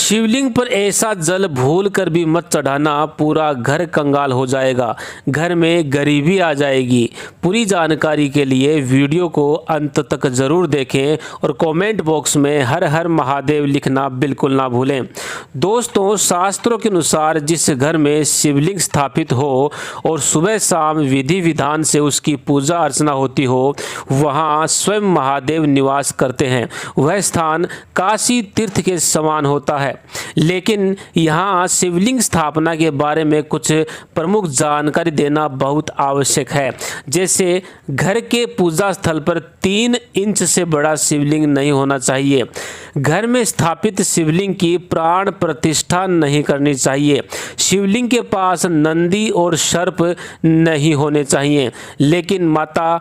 शिवलिंग पर ऐसा जल भूल कर भी मत चढ़ाना, पूरा घर कंगाल हो जाएगा, घर में गरीबी आ जाएगी। पूरी जानकारी के लिए वीडियो को अंत तक ज़रूर देखें और कमेंट बॉक्स में हर हर महादेव लिखना बिल्कुल ना भूलें। दोस्तों, शास्त्रों के अनुसार जिस घर में शिवलिंग स्थापित हो और सुबह शाम विधि विधान से उसकी पूजा अर्चना होती हो, वहाँ स्वयं महादेव निवास करते हैं। वह स्थान काशी तीर्थ के समान होता है। लेकिन यहाँ शिवलिंग स्थापना के बारे में कुछ प्रमुख जानकारी देना बहुत आवश्यक है। जैसे घर के पूजा स्थल पर 3 इंच से बड़ा शिवलिंग नहीं होना चाहिए। घर में स्थापित शिवलिंग की प्राण प्रतिष्ठा नहीं करनी चाहिए। शिवलिंग के पास नंदी और सर्प नहीं होने चाहिए, लेकिन माता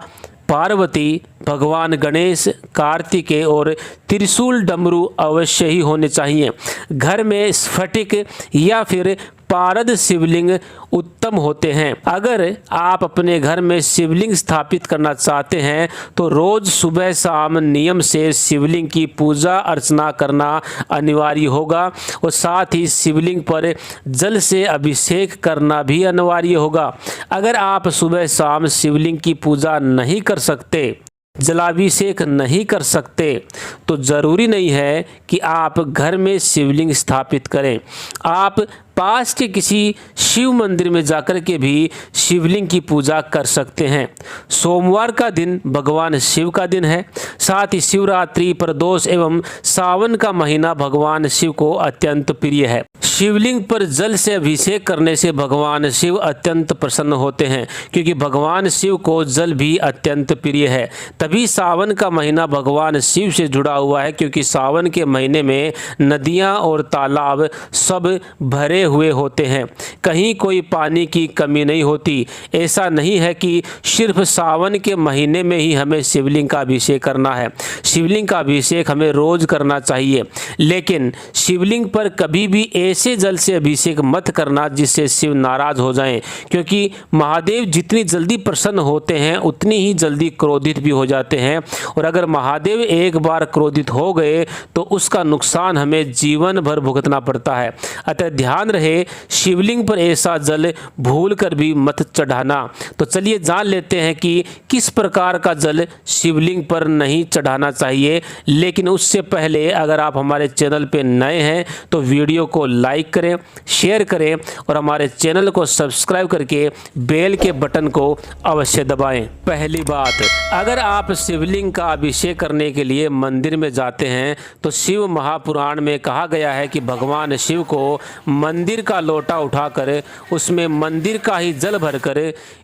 पार्वती, भगवान गणेश, कार्तिकेय और त्रिशूल डमरू अवश्य ही होने चाहिए। घर में स्फटिक या फिर पारद शिवलिंग उत्तम होते हैं। अगर आप अपने घर में शिवलिंग स्थापित करना चाहते हैं तो रोज सुबह शाम नियम से शिवलिंग की पूजा अर्चना करना अनिवार्य होगा और साथ ही शिवलिंग पर जल से अभिषेक करना भी अनिवार्य होगा। अगर आप सुबह शाम शिवलिंग की पूजा नहीं कर सकते, जलाभिषेक नहीं कर सकते, तो ज़रूरी नहीं है कि आप घर में शिवलिंग स्थापित करें। आप पास के किसी शिव मंदिर में जाकर के भी शिवलिंग की पूजा कर सकते हैं। सोमवार का दिन भगवान शिव का दिन है। साथ ही शिवरात्रि, प्रदोष एवं सावन का महीना भगवान शिव को अत्यंत प्रिय है। शिवलिंग पर जल से अभिषेक करने से भगवान शिव अत्यंत प्रसन्न होते हैं, क्योंकि भगवान शिव को जल भी अत्यंत प्रिय है। तभी सावन का महीना भगवान शिव से जुड़ा हुआ है, क्योंकि सावन के महीने में नदियाँ और तालाब सब भरे हुए होते हैं, कहीं कोई पानी की कमी नहीं होती। ऐसा नहीं है कि सिर्फ सावन के महीने में ही हमें शिवलिंग का अभिषेक करना है। शिवलिंग का अभिषेक हमें रोज करना चाहिए, लेकिन शिवलिंग पर कभी भी ऐसे जल से अभिषेक मत करना जिससे शिव नाराज हो जाएं, क्योंकि महादेव जितनी जल्दी प्रसन्न होते हैं उतनी ही जल्दी क्रोधित भी हो जाते हैं, और अगर महादेव एक बार क्रोधित हो गए तो उसका नुकसान हमें जीवन भर भुगतना पड़ता है। अतः ध्यान रहे, शिवलिंग पर ऐसा जल भूल कर भी मत चढ़ाना। तो चलिए जान लेते हैं कि किस प्रकार का जल शिवलिंग पर नहीं चढ़ाना चाहिए। लेकिन उससे पहले अगर आप हमारे चैनल पे नए हैं तो वीडियो को लाइक करें, शेयर करें और हमारे चैनल को सब्सक्राइब करके बेल के बटन को अवश्य दबाएं। पहली बात, अगर आप शिवलिंग का अभिषेक करने के लिए मंदिर में जाते हैं तो शिव महापुराण में कहा गया है कि भगवान शिव को मंदिर का लोटा उठाकर उसमें मंदिर का ही जल भरकर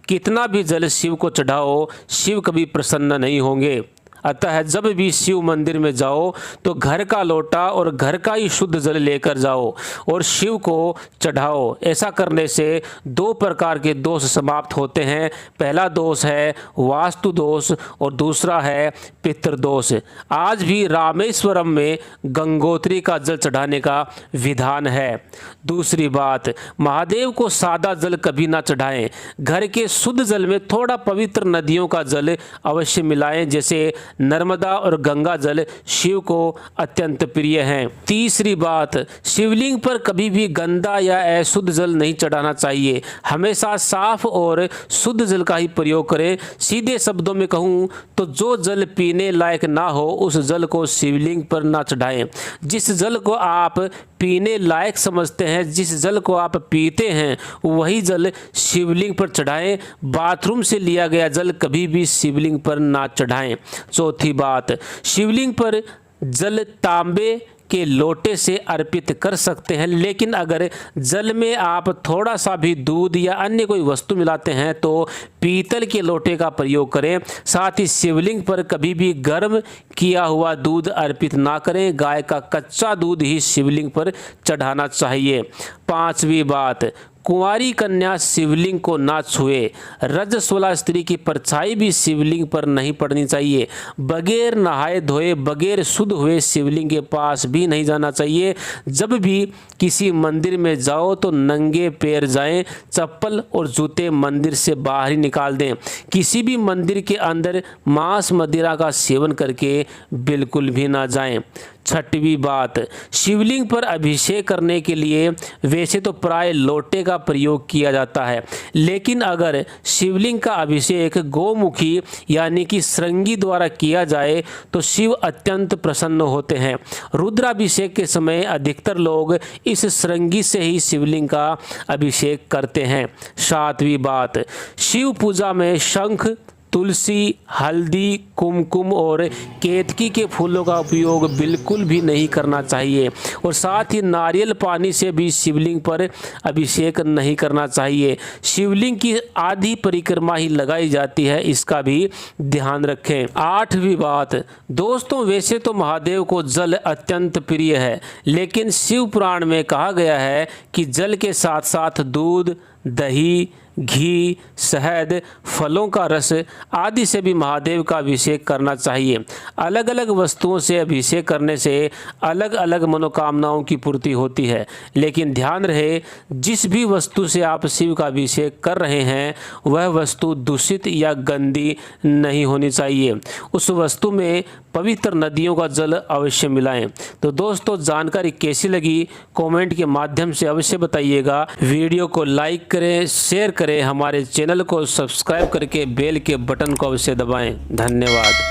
कितना भी जल शिव को चढ़ाओ, शिव कभी प्रसन्न नहीं होंगे। अतः जब भी शिव मंदिर में जाओ तो घर का लोटा और घर का ही शुद्ध जल लेकर जाओ और शिव को चढ़ाओ। ऐसा करने से 2 प्रकार के दोष समाप्त होते हैं। पहला दोष है वास्तु दोष और दूसरा है पितृदोष। आज भी रामेश्वरम में गंगोत्री का जल चढ़ाने का विधान है। दूसरी बात, महादेव को सादा जल कभी ना चढ़ाएं। घर के शुद्ध जल में थोड़ा पवित्र नदियों का जल अवश्य मिलाएं, जैसे नर्मदा और गंगा जल शिव को अत्यंत प्रिय हैं। तीसरी बात, शिवलिंग पर कभी भी गंदा या अशुद्ध जल नहीं चढ़ाना चाहिए। हमेशा साफ और शुद्ध जल का ही प्रयोग करें। सीधे शब्दों में कहूँ तो जो जल पीने लायक ना हो उस जल को शिवलिंग पर ना चढ़ाएं। जिस जल को आप पीने लायक समझते हैं, जिस जल को आप पीते हैं, वही जल शिवलिंग पर चढ़ाएं। बाथरूम से लिया गया जल कभी भी शिवलिंग पर ना चढ़ाएं। चौथी बात, शिवलिंग पर जल तांबे के लोटे से अर्पित कर सकते हैं, लेकिन अगर जल में आप थोड़ा सा भी दूध या अन्य कोई वस्तु मिलाते हैं तो पीतल के लोटे का प्रयोग करें। साथ ही शिवलिंग पर कभी भी गर्म किया हुआ दूध अर्पित ना करें। गाय का कच्चा दूध ही शिवलिंग पर चढ़ाना चाहिए। 5वीं बात, कुंवारी कन्या शिवलिंग को ना छुए। रजस्वला स्त्री की परछाई भी शिवलिंग पर नहीं पड़नी चाहिए। बगैर नहाए धोए, बगैर शुद्ध हुए शिवलिंग के पास भी नहीं जाना चाहिए। जब भी किसी मंदिर में जाओ तो नंगे पैर जाएं। चप्पल और जूते मंदिर से बाहर ही निकाल दें। किसी भी मंदिर के अंदर मांस मदिरा का सेवन करके बिल्कुल भी ना जाएं। छठवीं बात, शिवलिंग पर अभिषेक करने के लिए वैसे तो प्राय लोटे का प्रयोग किया जाता है, लेकिन अगर शिवलिंग का अभिषेक गोमुखी यानी कि श्रृंगी द्वारा किया जाए तो शिव अत्यंत प्रसन्न होते हैं। रुद्राभिषेक के समय अधिकतर लोग इस श्रृंगी से ही शिवलिंग का अभिषेक करते हैं। सातवीं बात, शिव पूजा में शंख, तुलसी, हल्दी, कुमकुम और केतकी के फूलों का उपयोग बिल्कुल भी नहीं करना चाहिए और साथ ही नारियल पानी से भी शिवलिंग पर अभिषेक नहीं करना चाहिए। शिवलिंग की आधी परिक्रमा ही लगाई जाती है, इसका भी ध्यान रखें। आठवीं बात, दोस्तों वैसे तो महादेव को जल अत्यंत प्रिय है, लेकिन शिव पुराण में कहा गया है कि जल के साथ साथ दूध, दही, घी, शहद, फलों का रस आदि से भी महादेव का अभिषेक करना चाहिए। अलग अलग वस्तुओं से अभिषेक करने से अलग अलग मनोकामनाओं की पूर्ति होती है, लेकिन ध्यान रहे जिस भी वस्तु से आप शिव का अभिषेक कर रहे हैं वह वस्तु दूषित या गंदी नहीं होनी चाहिए। उस वस्तु में पवित्र नदियों का जल अवश्य मिलाएं। तो दोस्तों जानकारी कैसी लगी कमेंट के माध्यम से अवश्य बताइएगा। वीडियो को लाइक करें, शेयर करें, हमारे चैनल को सब्सक्राइब करके बेल के बटन को अवश्य दबाएं। धन्यवाद।